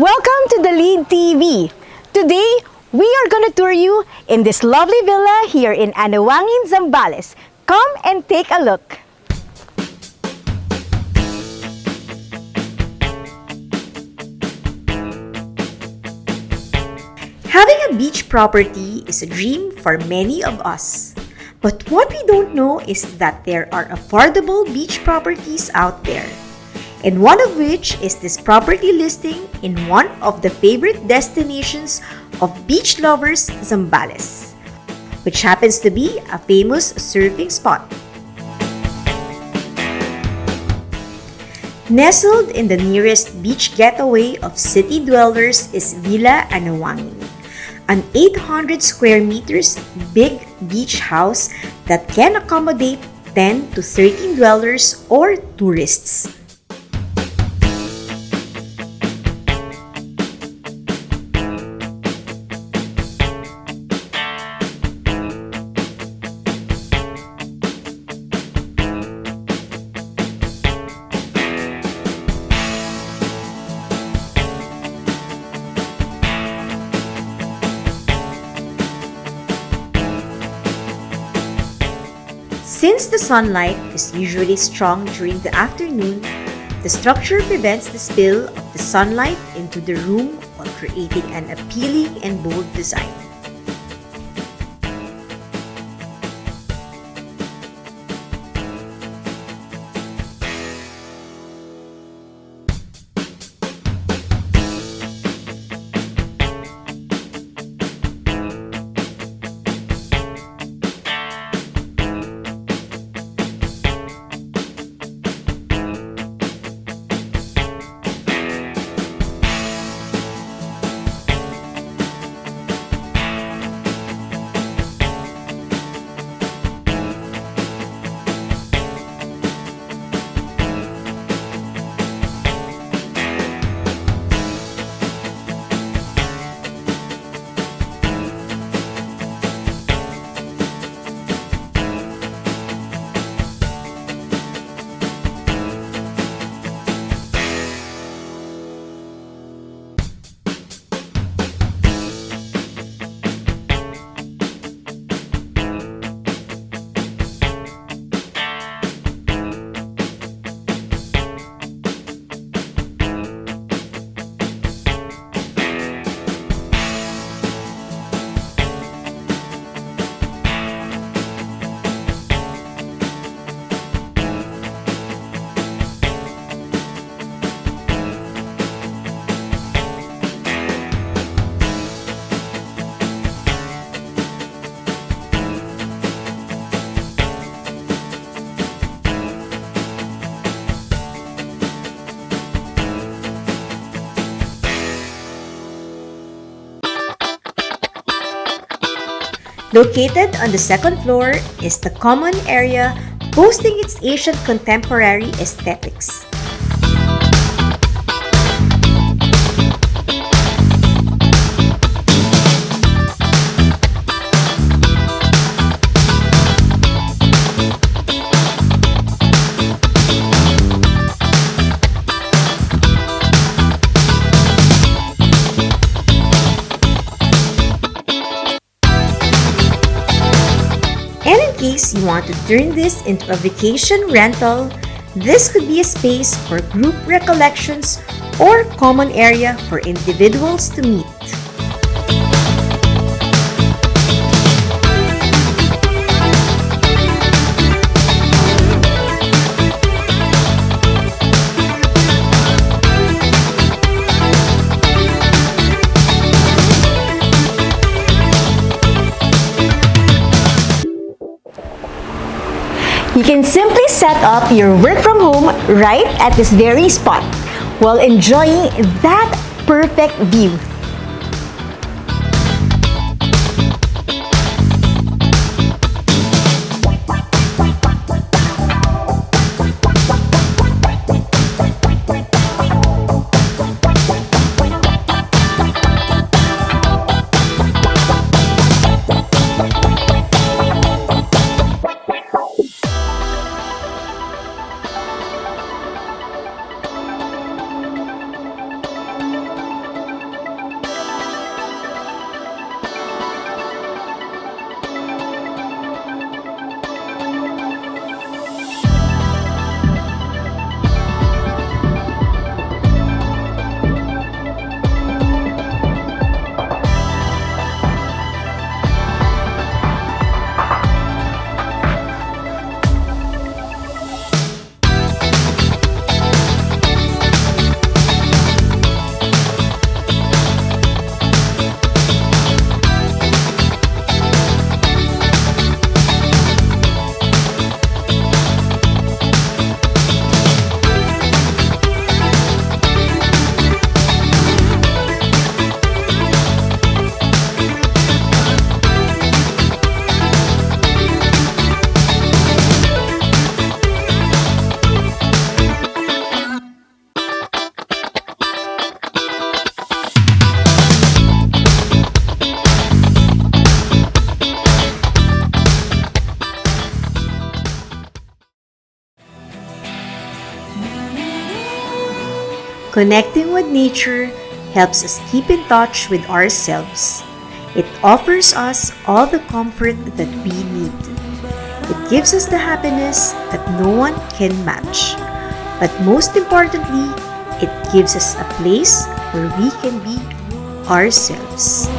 Welcome to the Lead TV. Today, we are going to tour you in this lovely villa here in Anawangin Zambales. Come and take a look. Having a beach property is a dream for many of us. But what we don't know is that there are affordable beach properties out there. And one of which is this property listing in one of the favorite destinations of beach lovers, Zambales, which happens to be a famous surfing spot. Nestled in the nearest beach getaway of city dwellers is Villa Anawangin, an 800 square meters big beach house that can accommodate 10 to 13 dwellers or tourists. Since the sunlight is usually strong during the afternoon, the structure prevents the spill of the sunlight into the room while creating an appealing and bold design. Located on the second floor is the common area boasting its Asian contemporary aesthetics. And in case you want to turn this into a vacation rental, this could be a space for group recollections or common area for individuals to meet. You can simply set up your work from home right at this very spot while enjoying that perfect view. Connecting with nature helps us keep in touch with ourselves. It offers us all the comfort that we need. It gives us the happiness that no one can match. But most importantly, it gives us a place where we can be ourselves.